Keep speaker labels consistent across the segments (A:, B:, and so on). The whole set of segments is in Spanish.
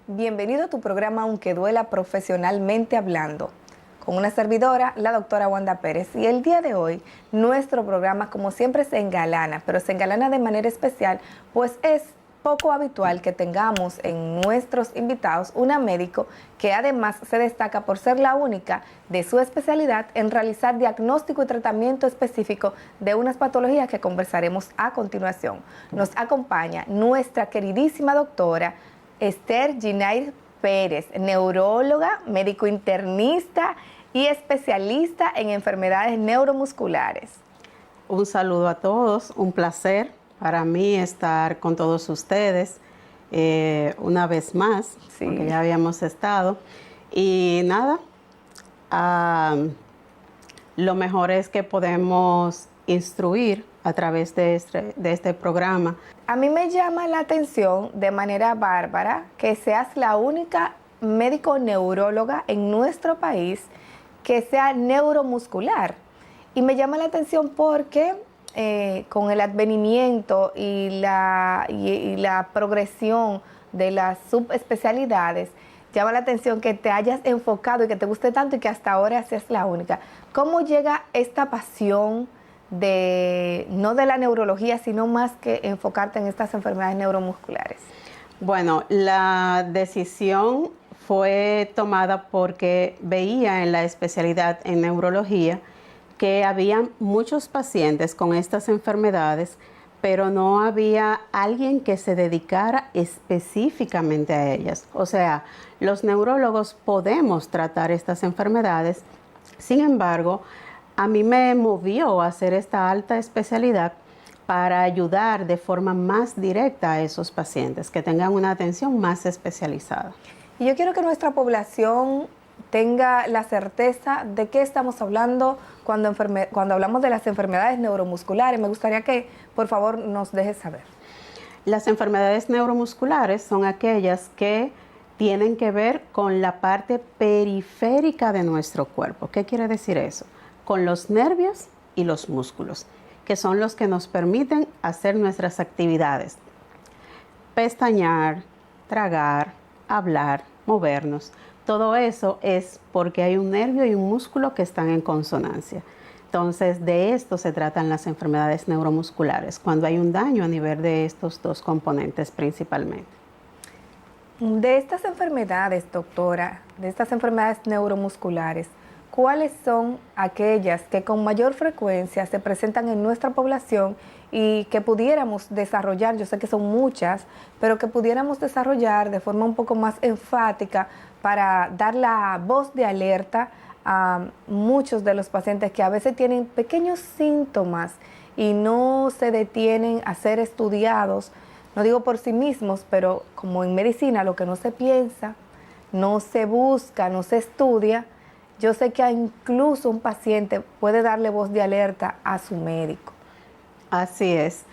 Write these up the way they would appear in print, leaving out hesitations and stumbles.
A: Bienvenido a tu programa Aunque Duela Profesionalmente Hablando, con una servidora, la doctora Wanda Pérez. Y el día de hoy, nuestro programa, como siempre, se engalana, pero se engalana de manera especial, pues es poco habitual que tengamos en nuestros invitados una médico que además se destaca por ser la única de su especialidad en realizar diagnóstico y tratamiento específico de unas patologías que conversaremos a continuación. Nos acompaña nuestra queridísima doctora Esther Ginair Pérez, neuróloga, médico internista y especialista en enfermedades neuromusculares.
B: Un saludo a todos, un placer para mí estar con todos ustedes una vez más, sí, porque ya habíamos estado. Y nada, lo mejor es que podemos instruir a través de este programa.
A: A mí me llama la atención de manera bárbara que seas la única médico neuróloga en nuestro país que sea neuromuscular. Y me llama la atención porque con el advenimiento y la progresión de las subespecialidades, llama la atención que te hayas enfocado y que te guste tanto y que hasta ahora seas la única. ¿Cómo llega esta pasión no de la neurología, sino más que enfocarte en estas enfermedades neuromusculares?
B: Bueno, la decisión fue tomada porque veía en la especialidad en neurología que había muchos pacientes con estas enfermedades, pero no había alguien que se dedicara específicamente a ellas. O sea, los neurólogos podemos tratar estas enfermedades, sin embargo, a mí me movió a hacer esta alta especialidad para ayudar de forma más directa a esos pacientes, que tengan una atención más especializada.
A: Y yo quiero que nuestra población tenga la certeza de qué estamos hablando cuando hablamos de las enfermedades neuromusculares. Me gustaría que, por favor, nos dejes saber.
B: Las enfermedades neuromusculares son aquellas que tienen que ver con la parte periférica de nuestro cuerpo. ¿Qué quiere decir eso? Con los nervios y los músculos, que son los que nos permiten hacer nuestras actividades. Pestañear, tragar, hablar, movernos. Todo eso es porque hay un nervio y un músculo que están en consonancia. Entonces, de esto se tratan las enfermedades neuromusculares, cuando hay un daño a nivel de estos dos componentes principalmente.
A: De estas enfermedades, doctora, de estas enfermedades neuromusculares, ¿cuáles son aquellas que con mayor frecuencia se presentan en nuestra población y que pudiéramos desarrollar? Yo sé que son muchas, pero que pudiéramos desarrollar de forma un poco más enfática para dar la voz de alerta a muchos de los pacientes que a veces tienen pequeños síntomas y no se detienen a ser estudiados, no digo por sí mismos, pero como en medicina lo que no se piensa, no se busca, no se estudia. Yo sé que incluso un paciente puede darle voz de alerta a su médico.
B: Así es.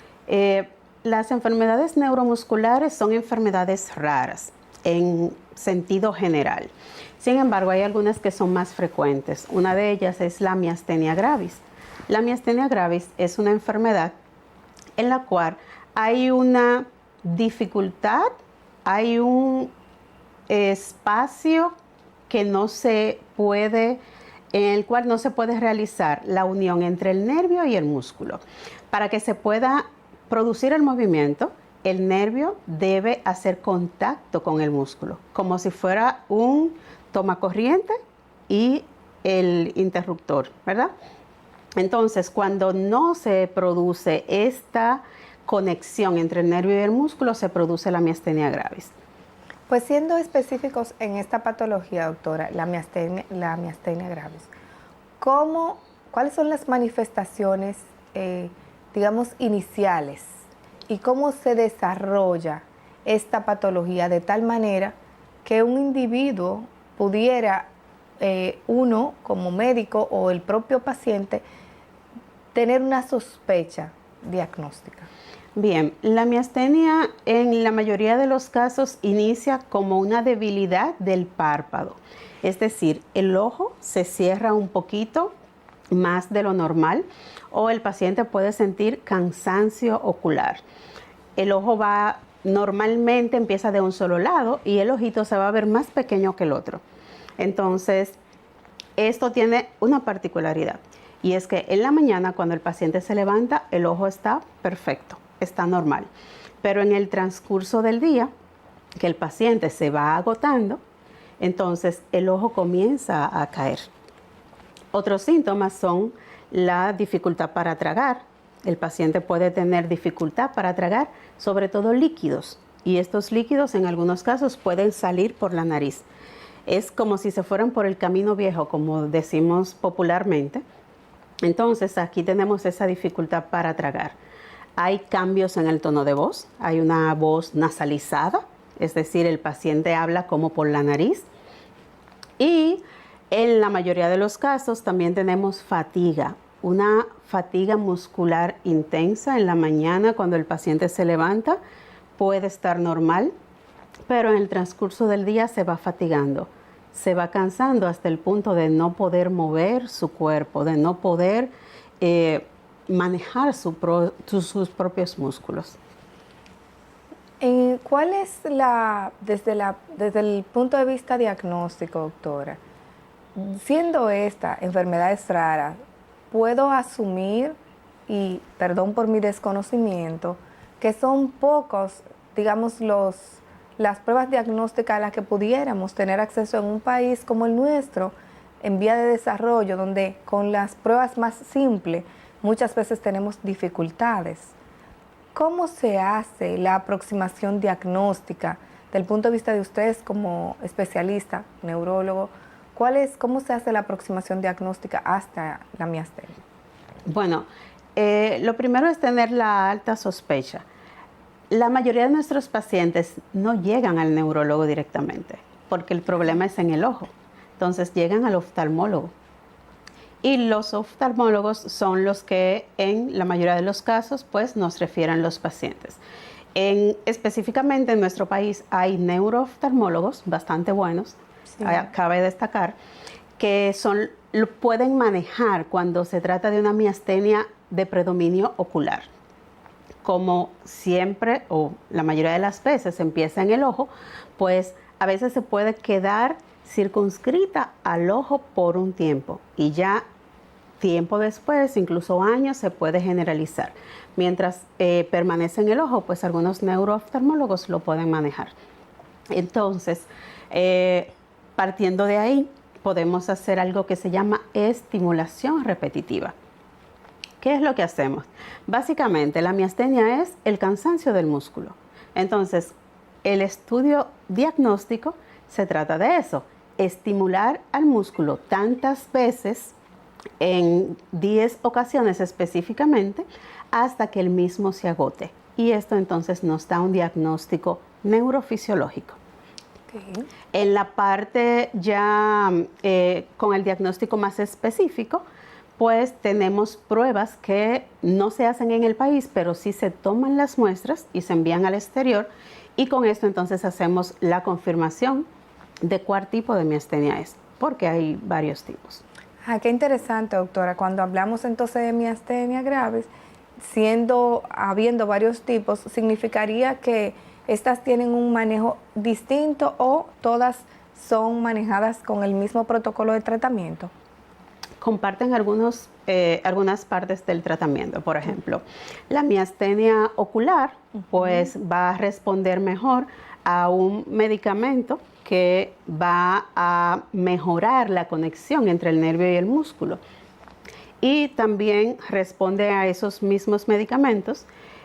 B: Las enfermedades neuromusculares son enfermedades raras en sentido general. Sin embargo, hay algunas que son más frecuentes. Una de ellas es la miastenia gravis. La miastenia gravis es una enfermedad en la cual hay una dificultad, hay un espacio que no se puede, en el cual no se puede realizar la unión entre el nervio y el músculo. Para que se pueda producir el movimiento, el nervio debe hacer contacto con el músculo, como si fuera un tomacorriente y el interruptor, ¿verdad? Entonces, cuando no se produce esta conexión entre el nervio y el músculo, se produce la miastenia gravis.
A: Pues siendo específicos en esta patología, doctora, la miastenia gravis, ¿cuáles son las manifestaciones, digamos, iniciales? ¿Y cómo se desarrolla esta patología de tal manera que un individuo pudiera, uno como médico o el propio paciente, tener una sospecha diagnóstica?
B: Bien, la miastenia en la mayoría de los casos inicia como una debilidad del párpado. Es decir, el ojo se cierra un poquito más de lo normal o el paciente puede sentir cansancio ocular. El ojo va normalmente empieza de un solo lado y el ojito se va a ver más pequeño que el otro. Entonces, esto tiene una particularidad y es que en la mañana cuando el paciente se levanta, el ojo está perfecto, está normal. Pero en el transcurso del día, que el paciente se va agotando, entonces el ojo comienza a caer. Otros síntomas son la dificultad para tragar. El paciente puede tener dificultad para tragar, sobre todo líquidos, y estos líquidos en algunos casos pueden salir por la nariz. Es como si se fueran por el camino viejo, como decimos popularmente. Entonces aquí tenemos esa dificultad para tragar. Hay cambios en el tono de voz, hay una voz nasalizada, es decir, el paciente habla como por la nariz. Y en la mayoría de los casos también tenemos fatiga, una fatiga muscular intensa en la mañana cuando el paciente se levanta, puede estar normal, pero en el transcurso del día se va fatigando, se va cansando hasta el punto de no poder mover su cuerpo, de no poder manejar sus propios músculos.
A: ¿Cuál es desde el punto de vista diagnóstico, doctora? Siendo esta enfermedades raras, puedo asumir, y perdón por mi desconocimiento, que son pocos, digamos, las pruebas diagnósticas a las que pudiéramos tener acceso en un país como el nuestro, en vía de desarrollo, donde con las pruebas más simples muchas veces tenemos dificultades. ¿Cómo se hace la aproximación diagnóstica del punto de vista de ustedes como especialista, neurólogo? ¿Cómo se hace la aproximación diagnóstica hasta la miastenia?
B: Bueno, lo primero es tener la alta sospecha. La mayoría de nuestros pacientes no llegan al neurólogo directamente porque el problema es en el ojo. Entonces llegan al oftalmólogo. Y los oftalmólogos son los que en la mayoría de los casos pues nos refieren los pacientes. Específicamente en nuestro país hay neurooftalmólogos bastante buenos, sí. Cabe destacar, que pueden manejar cuando se trata de una miastenia de predominio ocular. Como siempre o la mayoría de las veces empieza en el ojo, pues a veces se puede quedar circunscrita al ojo por un tiempo y ya tiempo después, incluso años, se puede generalizar. Mientras permanece en el ojo, pues algunos neurooftalmólogos lo pueden manejar. Entonces, partiendo de ahí, podemos hacer algo que se llama estimulación repetitiva. ¿Qué es lo que hacemos? Básicamente, la miastenia es el cansancio del músculo. Entonces, el estudio diagnóstico se trata de eso, estimular al músculo tantas veces, en 10 ocasiones específicamente, hasta que el mismo se agote. Y esto entonces nos da un diagnóstico neurofisiológico. Okay. En la parte ya con el diagnóstico más específico, pues tenemos pruebas que no se hacen en el país, pero sí se toman las muestras y se envían al exterior. Y con esto entonces hacemos la confirmación de cuál tipo de miastenia es, porque hay varios tipos.
A: Qué interesante, doctora. Cuando hablamos entonces de miastenia graves, habiendo varios tipos, ¿significaría que estas tienen un manejo distinto o todas son manejadas con el mismo protocolo de tratamiento?
B: Comparten algunas partes del tratamiento. Por ejemplo, la miastenia ocular pues va a responder mejor a un medicamento que va a mejorar la conexión entre el nervio y el músculo. Y también responde a esos mismos medicamentos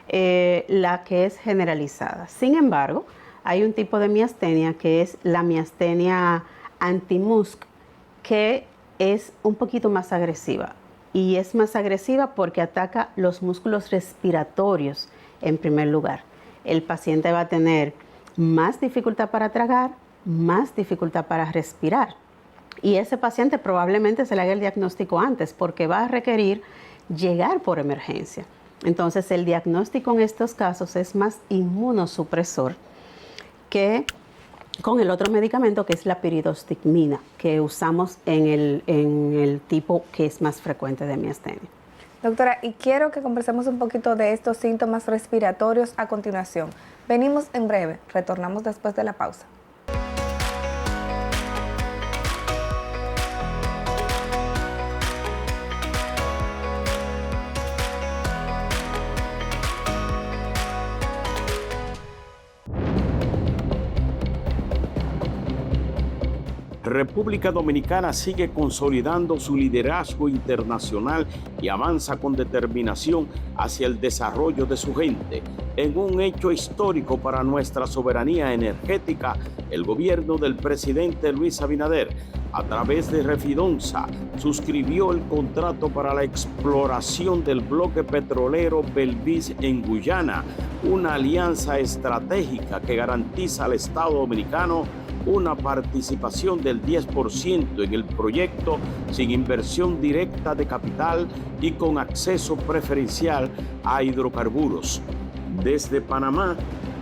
B: la que es generalizada. Sin embargo, hay un tipo de miastenia que es la miastenia anti-MuSK, que es un poquito más agresiva. Y es más agresiva porque ataca los músculos respiratorios en primer lugar. El paciente va a tener más dificultad para tragar, más dificultad para respirar. Y ese paciente probablemente se le haga el diagnóstico antes porque va a requerir llegar por emergencia. Entonces el diagnóstico en estos casos es más inmunosupresor que con el otro medicamento que es la piridostigmina que usamos en el tipo que es más frecuente de miastenia.
A: Doctora, y quiero que conversemos un poquito de estos síntomas respiratorios a continuación. Venimos en breve, retornamos después de la pausa.
C: República Dominicana sigue consolidando su liderazgo internacional y avanza con determinación hacia el desarrollo de su gente. En un hecho histórico para nuestra soberanía energética, el gobierno del presidente Luis Abinader, a través de Refidonza, suscribió el contrato para la exploración del bloque petrolero Belvis en Guyana, una alianza estratégica que garantiza al Estado dominicano una participación del 10% en el proyecto sin inversión directa de capital y con acceso preferencial a hidrocarburos. Desde Panamá,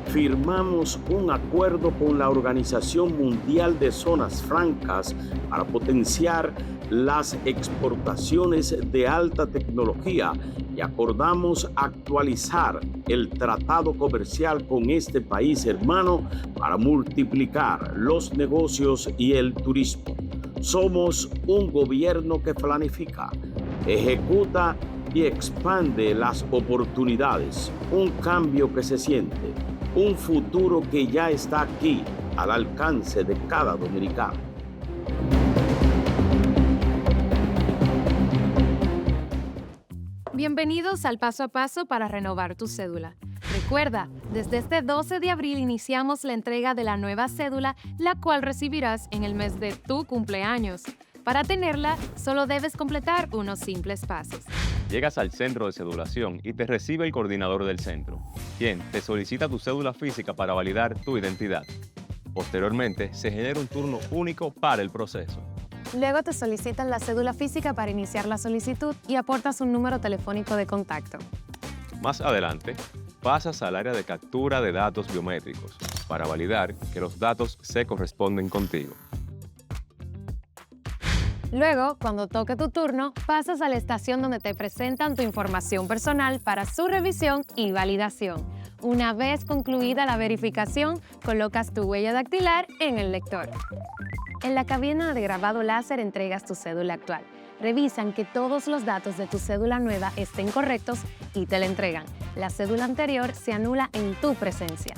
C: firmamos un acuerdo con la Organización Mundial de Zonas Francas para potenciar las exportaciones de alta tecnología y acordamos actualizar el tratado comercial con este país hermano para multiplicar los negocios y el turismo. Somos un gobierno que planifica, ejecuta y expande las oportunidades, un cambio que se siente, un futuro que ya está aquí, al alcance de cada dominicano.
D: Bienvenidos al Paso a Paso para renovar tu cédula. Recuerda, desde este 12 de abril iniciamos la entrega de la nueva cédula, la cual recibirás en el mes de tu cumpleaños. Para tenerla, solo debes completar unos simples pasos.
E: Llegas al centro de cedulación y te recibe el coordinador del centro, quien te solicita tu cédula física para validar tu identidad. Posteriormente, se genera un turno único para el proceso.
D: Luego te solicitan la cédula física para iniciar la solicitud y aportas un número telefónico de contacto.
E: Más adelante, pasas al área de captura de datos biométricos para validar que los datos se corresponden contigo.
D: Luego, cuando toque tu turno, pasas a la estación donde te presentan tu información personal para su revisión y validación. Una vez concluida la verificación, colocas tu huella dactilar en el lector. En la cabina de grabado láser entregas tu cédula actual. Revisan que todos los datos de tu cédula nueva estén correctos y te la entregan. La cédula anterior se anula en tu presencia.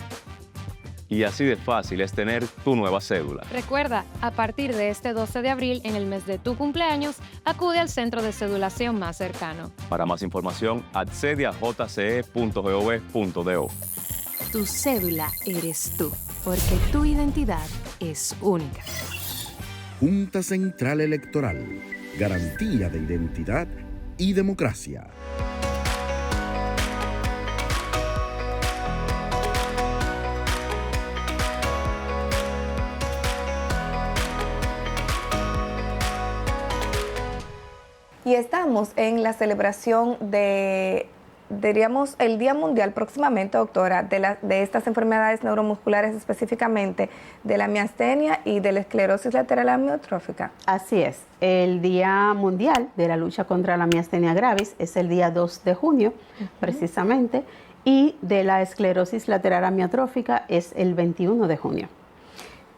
E: Y así de fácil es tener tu nueva cédula.
D: Recuerda, a partir de este 12 de abril, en el mes de tu cumpleaños, acude al centro de cedulación más cercano.
E: Para más información, accede a jce.gov.do.
D: Tu cédula eres tú, porque tu identidad es única.
F: Junta Central Electoral, garantía de identidad y democracia.
A: Y estamos en la celebración diríamos, el Día Mundial próximamente, doctora, de estas enfermedades neuromusculares, específicamente de la miastenia y de la esclerosis lateral amiotrófica.
B: Así es. El Día Mundial de la Lucha contra la Miastenia Gravis es el día 2 de junio, precisamente, y de la esclerosis lateral amiotrófica es el 21 de junio.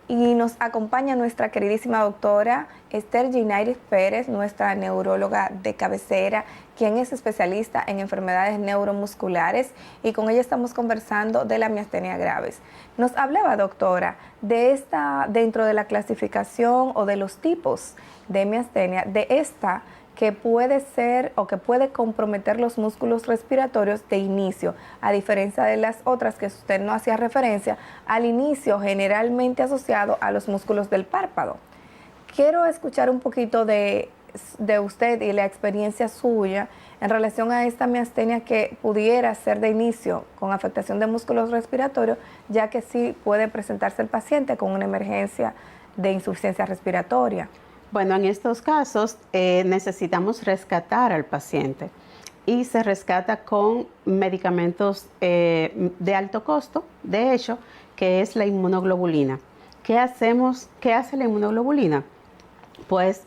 A: Y nos acompaña nuestra queridísima doctora Esther Ginairis Pérez, nuestra neuróloga de cabecera, quien es especialista en enfermedades neuromusculares, y con ella estamos conversando de la miastenia gravis. Nos hablaba, doctora, de dentro de la clasificación o de los tipos de miastenia, de esta que puede ser o que puede comprometer los músculos respiratorios de inicio, a diferencia de las otras que usted no hacía referencia, al inicio generalmente asociado a los músculos del párpado. Quiero escuchar un poquito de usted y la experiencia suya en relación a esta miastenia que pudiera ser de inicio con afectación de músculos respiratorios, ya que sí puede presentarse el paciente con una emergencia de insuficiencia respiratoria.
B: Bueno, en estos casos necesitamos rescatar al paciente y se rescata con medicamentos de alto costo, de hecho, que es la inmunoglobulina. ¿Qué hace la inmunoglobulina? Pues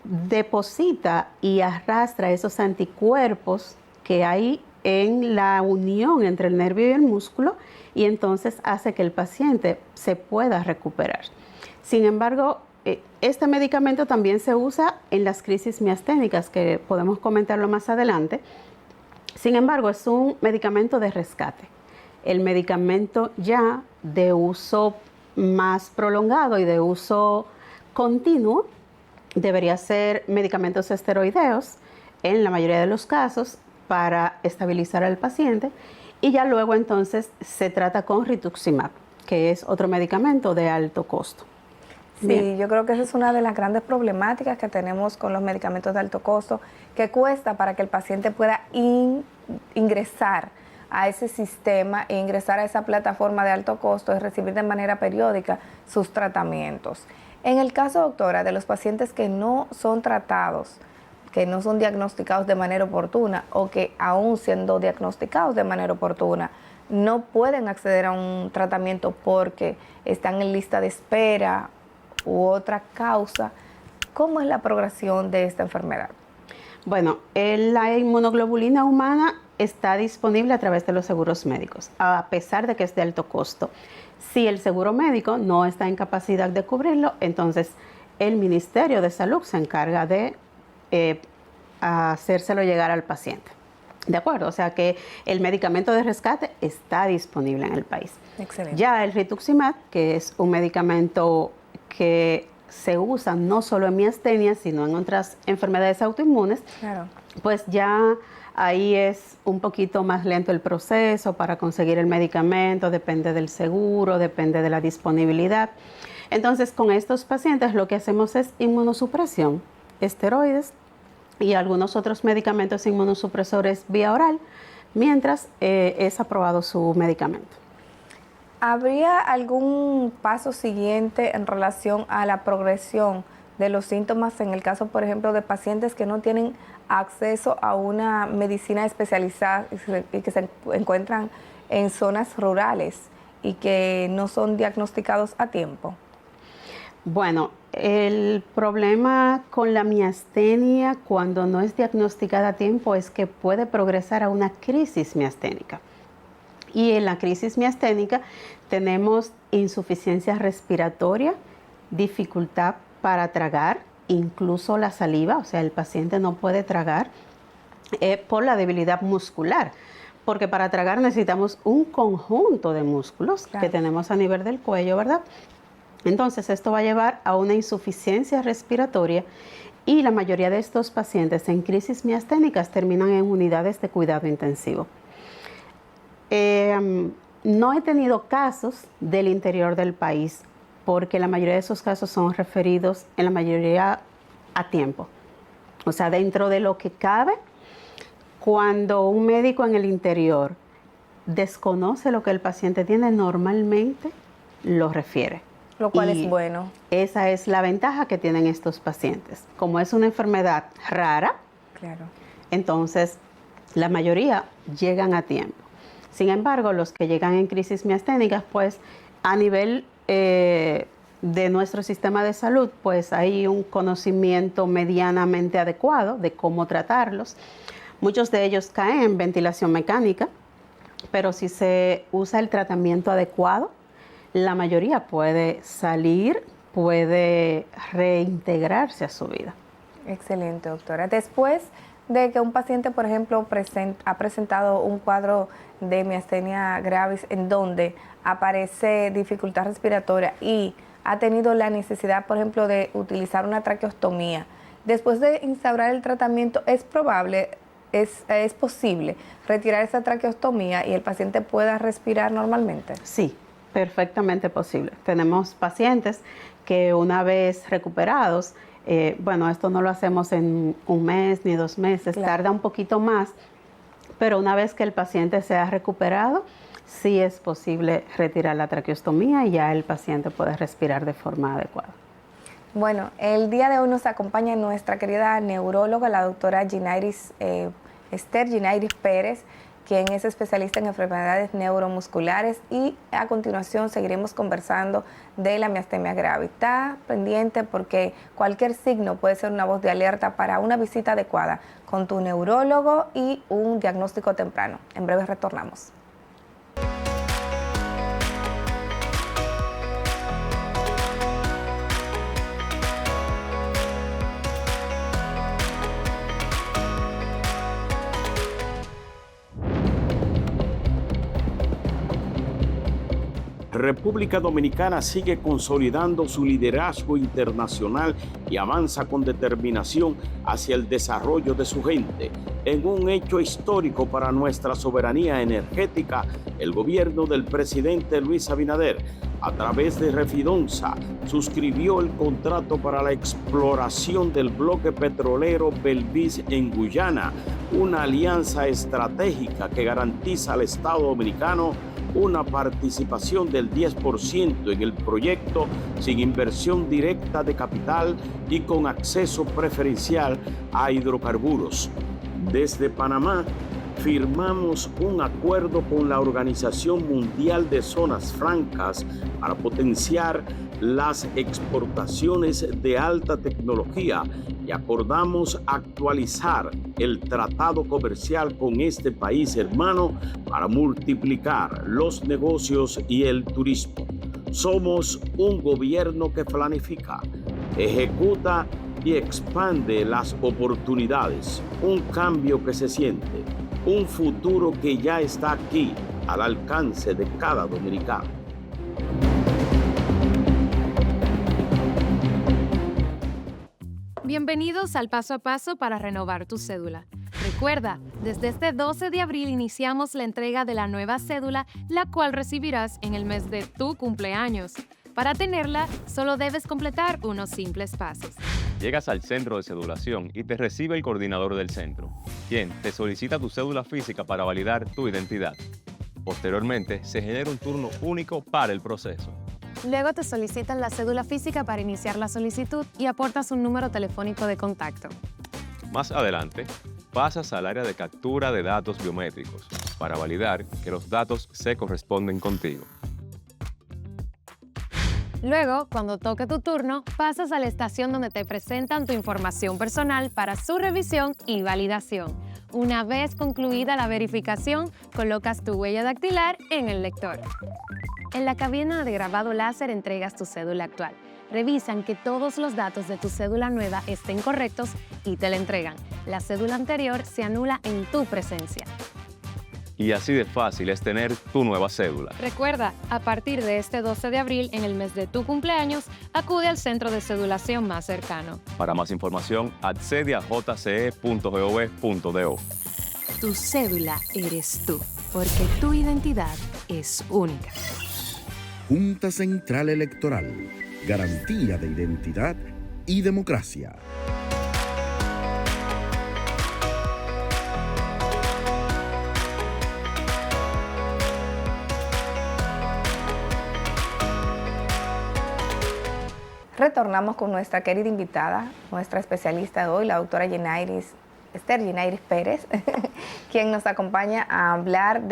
B: deposita y arrastra esos anticuerpos que hay en la unión entre el nervio y el músculo y entonces hace que el paciente se pueda recuperar. Sin embargo, este medicamento también se usa en las crisis miasténicas, que podemos comentarlo más adelante. Sin embargo, es un medicamento de rescate. El medicamento ya de uso más prolongado y de uso continuo debería ser medicamentos esteroideos en la mayoría de los casos para estabilizar al paciente y ya luego entonces se trata con rituximab, que es otro medicamento de alto costo.
A: Sí,
B: Bien.
A: yo creo que esa es una de las grandes problemáticas que tenemos con los medicamentos de alto costo, que cuesta para que el paciente pueda ingresar a ese sistema e ingresar a esa plataforma de alto costo y recibir de manera periódica sus tratamientos. En el caso, doctora, de los pacientes que no son tratados, que no son diagnosticados de manera oportuna o que aún siendo diagnosticados de manera oportuna, no pueden acceder a un tratamiento porque están en lista de espera u otra causa, ¿cómo es la progresión de esta enfermedad?
B: Bueno, la inmunoglobulina humana está disponible a través de los seguros médicos, a pesar de que es de alto costo. Si el seguro médico no está en capacidad de cubrirlo, entonces el Ministerio de Salud se encarga de hacérselo llegar al paciente. ¿De acuerdo? O sea que el medicamento de rescate está disponible en el país.
A: Excelente.
B: Ya el rituximab, que es un medicamento que se usa no solo en miastenia, sino en otras enfermedades autoinmunes,
A: Claro.
B: pues ya ahí es un poquito más lento el proceso para conseguir el medicamento, depende del seguro, depende de la disponibilidad. Entonces, con estos pacientes lo que hacemos es inmunosupresión, esteroides y algunos otros medicamentos inmunosupresores vía oral, mientras es aprobado su medicamento.
A: ¿Habría algún paso siguiente en relación a la progresión de los síntomas en el caso, por ejemplo, de pacientes que no tienen acceso a una medicina especializada y que se encuentran en zonas rurales y que no son diagnosticados a tiempo?
B: Bueno, el problema con la miastenia cuando no es diagnosticada a tiempo es que puede progresar a una crisis miasténica. Y en la crisis miasténica tenemos insuficiencia respiratoria, dificultad para tragar, incluso la saliva, o sea, el paciente no puede tragar por la debilidad muscular, porque para tragar necesitamos un conjunto de músculos que tenemos a nivel del cuello, ¿verdad? Entonces, esto va a llevar a una insuficiencia respiratoria y la mayoría de estos pacientes en crisis miasténicas terminan en unidades de cuidado intensivo. No he tenido casos del interior del país porque la mayoría de esos casos son referidos en la mayoría a tiempo. O sea, dentro de lo que cabe, cuando un médico en el interior desconoce lo que el paciente tiene, normalmente lo refiere.
A: Lo cual
B: Y
A: es bueno.
B: esa es la ventaja que tienen estos pacientes. Como es una enfermedad rara,
A: Claro.
B: entonces la mayoría llegan a tiempo. Sin embargo, los que llegan en crisis miasténicas, pues a nivel de nuestro sistema de salud, pues hay un conocimiento medianamente adecuado de cómo tratarlos. Muchos de ellos caen en ventilación mecánica, pero si se usa el tratamiento adecuado, la mayoría puede salir, puede reintegrarse a su vida.
A: Excelente, doctora. Después de que un paciente, por ejemplo, ha presentado un cuadro de miastenia gravis en donde aparece dificultad respiratoria y ha tenido la necesidad, por ejemplo, de utilizar una traqueostomía, después de instaurar el tratamiento, es posible retirar esa traqueostomía y el paciente pueda respirar normalmente.
B: Sí, perfectamente posible. Tenemos pacientes que una vez recuperados, bueno, esto no lo hacemos en un mes ni 2 meses,
A: Claro.
B: Tarda un poquito más, pero una vez que el paciente se ha recuperado, sí es posible retirar la traqueostomía y ya el paciente puede respirar de forma adecuada.
A: Bueno, el día de hoy nos acompaña nuestra querida neuróloga, la doctora Esther Ginairis Pérez, quien es especialista en enfermedades neuromusculares, y a continuación seguiremos conversando de la miastenia gravis. Está pendiente porque cualquier signo puede ser una voz de alerta para una visita adecuada con tu neurólogo y un diagnóstico temprano. En breve retornamos.
C: República Dominicana sigue consolidando su liderazgo internacional y avanza con determinación hacia el desarrollo de su gente. En un hecho histórico para nuestra soberanía energética, el gobierno del presidente Luis Abinader, a través de Refidonza, suscribió el contrato para la exploración del bloque petrolero Belvis en Guyana, una alianza estratégica que garantiza al Estado dominicano una participación del 10% en el proyecto sin inversión directa de capital y con acceso preferencial a hidrocarburos. Desde Panamá, firmamos un acuerdo con la Organización Mundial de Zonas Francas para potenciar las exportaciones de alta tecnología y acordamos actualizar el tratado comercial con este país hermano para multiplicar los negocios y el turismo. Somos un gobierno que planifica, ejecuta y expande las oportunidades, un cambio que se siente, un futuro que ya está aquí, al alcance de cada dominicano.
D: Bienvenidos al Paso a Paso para renovar tu cédula. Recuerda, desde este 12 de abril iniciamos la entrega de la nueva cédula, la cual recibirás en el mes de tu cumpleaños. Para tenerla, solo debes completar unos simples pasos.
E: Llegas al centro de cedulación y te recibe el coordinador del centro, quien te solicita tu cédula física para validar tu identidad. Posteriormente, se genera un turno único para el proceso.
D: Luego te solicitan la cédula física para iniciar la solicitud y aportas un número telefónico de contacto.
E: Más adelante, pasas al área de captura de datos biométricos para validar que los datos se corresponden contigo.
D: Luego, cuando toque tu turno, pasas a la estación donde te presentan tu información personal para su revisión y validación. Una vez concluida la verificación, colocas tu huella dactilar en el lector. En la cabina de grabado láser entregas tu cédula actual. Revisan que todos los datos de tu cédula nueva estén correctos y te la entregan. La cédula anterior se anula en tu presencia.
E: Y así de fácil es tener tu nueva cédula.
D: Recuerda, a partir de este 12 de abril, en el mes de tu cumpleaños, acude al centro de cedulación más cercano.
E: Para más información, accede a jce.gov.do.
D: Tu cédula eres tú, porque tu identidad es única.
F: Junta Central Electoral, garantía de identidad y democracia.
A: Retornamos con nuestra querida invitada, nuestra especialista de hoy, la doctora Esther Yenairis Pérez, quien nos acompaña a hablar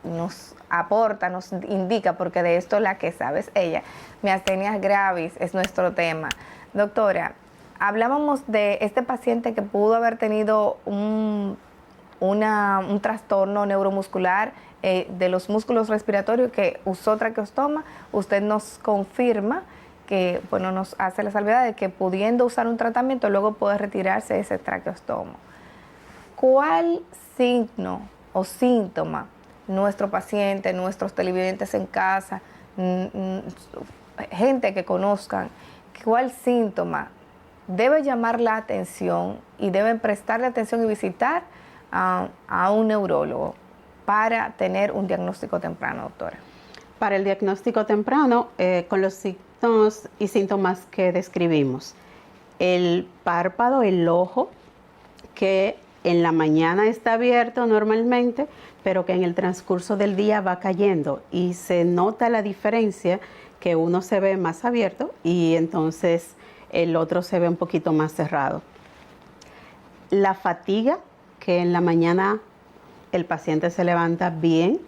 A: nos aporta, nos indica, porque de esto la que sabe es ella. Miastenia gravis es nuestro tema. Doctora, hablábamos de este paciente que pudo haber tenido un trastorno neuromuscular de los músculos respiratorios, que usó traqueostoma. Usted nos confirma que, nos hace la salvedad de que pudiendo usar un tratamiento, luego puede retirarse ese traqueostoma. ¿Cuál signo o síntoma nuestro paciente, nuestros televidentes en casa, gente que conozcan, cuál síntoma debe llamar la atención y deben prestarle atención y visitar a un neurólogo para tener un diagnóstico temprano, doctora?
B: Para el diagnóstico temprano, con los signos y síntomas que describimos, el párpado, el ojo, que en la mañana está abierto normalmente, pero que en el transcurso del día va cayendo y se nota la diferencia, que uno se ve más abierto y entonces el otro se ve un poquito más cerrado. La fatiga, que en la mañana el paciente se levanta bien,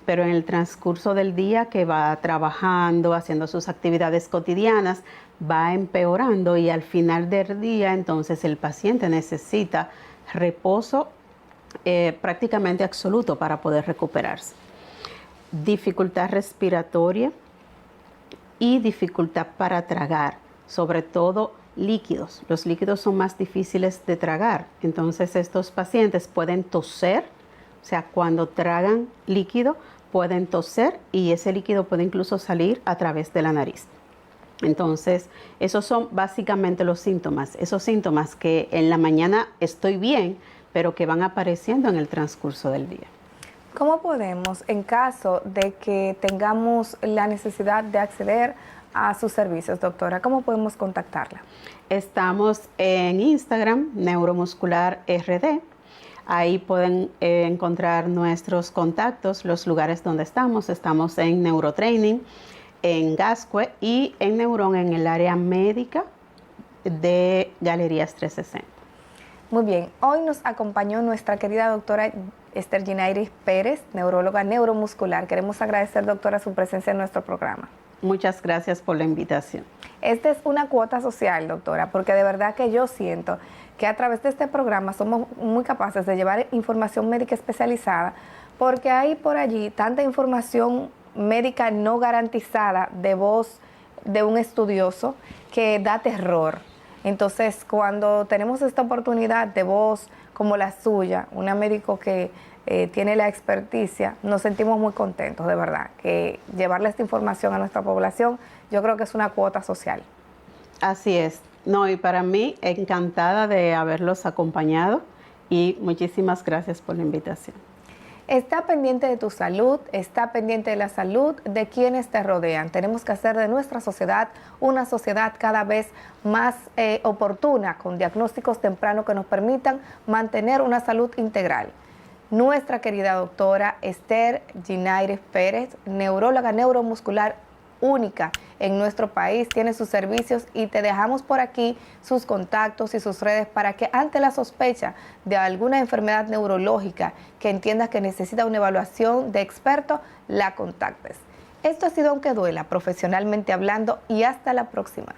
B: pero en el transcurso del día que va trabajando, haciendo sus actividades cotidianas, va empeorando y al final del día entonces el paciente necesita reposo prácticamente absoluto para poder recuperarse. Dificultad respiratoria y dificultad para tragar, sobre todo líquidos. Los líquidos son más difíciles de tragar, entonces estos pacientes pueden toser, o sea, cuando tragan líquido pueden toser y ese líquido puede incluso salir a través de la nariz. Entonces, esos son básicamente los síntomas, esos síntomas que en la mañana estoy bien, pero que van apareciendo en el transcurso del día.
A: ¿Cómo podemos, en caso de que tengamos la necesidad de acceder a sus servicios, doctora, cómo podemos contactarla?
B: Estamos en Instagram, Neuromuscular RD. Ahí pueden encontrar nuestros contactos, los lugares donde estamos. Estamos en Neurotraining, en Gascue y en Neurón, en el área médica de Galerías 360.
A: Muy bien, hoy nos acompañó nuestra querida doctora Esther Ginairis Pérez, neuróloga neuromuscular. Queremos agradecer, doctora, su presencia en nuestro programa.
B: Muchas gracias por la invitación.
A: Esta es una cuota social, doctora, porque de verdad que yo siento que a través de este programa somos muy capaces de llevar información médica especializada, porque hay por allí tanta información médica no garantizada de voz de un estudioso que da terror. Entonces, cuando tenemos esta oportunidad de voz como la suya, una médico que tiene la experticia, nos sentimos muy contentos, de verdad, que llevarle esta información a nuestra población, yo creo que es una cuota social.
B: Así es. No, y para mí, encantada de haberlos acompañado y muchísimas gracias por la invitación.
A: Está pendiente de tu salud, está pendiente de la salud de quienes te rodean. Tenemos que hacer de nuestra sociedad una sociedad cada vez más oportuna, con diagnósticos tempranos que nos permitan mantener una salud integral. Nuestra querida doctora Esther Ginairis Pérez, neuróloga neuromuscular única en nuestro país, tiene sus servicios y te dejamos por aquí sus contactos y sus redes para que ante la sospecha de alguna enfermedad neurológica que entiendas que necesita una evaluación de experto, la contactes. Esto ha sido Aunque Duela, profesionalmente hablando, y hasta la próxima.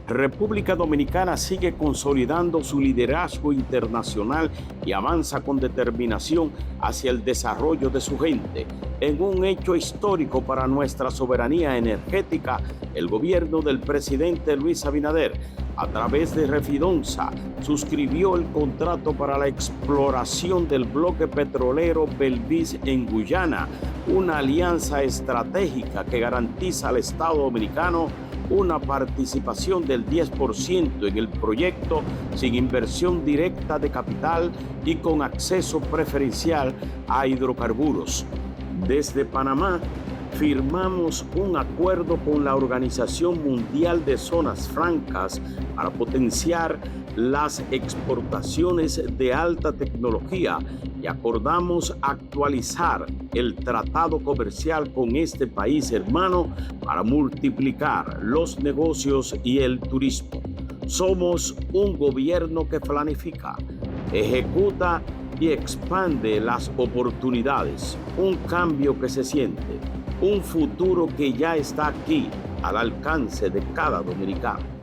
C: República Dominicana sigue consolidando su liderazgo internacional y avanza con determinación hacia el desarrollo de su gente. En un hecho histórico para nuestra soberanía energética, el gobierno del presidente Luis Abinader, a través de Refidonza, suscribió el contrato para la exploración del bloque petrolero Belvis en Guyana, una alianza estratégica que garantiza al Estado dominicano una participación del 10% en el proyecto sin inversión directa de capital y con acceso preferencial a hidrocarburos. Desde Panamá, firmamos un acuerdo con la Organización Mundial de Zonas Francas para potenciar las exportaciones de alta tecnología y acordamos actualizar el tratado comercial con este país hermano para multiplicar los negocios y el turismo. Somos un gobierno que planifica, ejecuta y expande las oportunidades, un cambio que se siente, un futuro que ya está aquí al alcance de cada dominicano.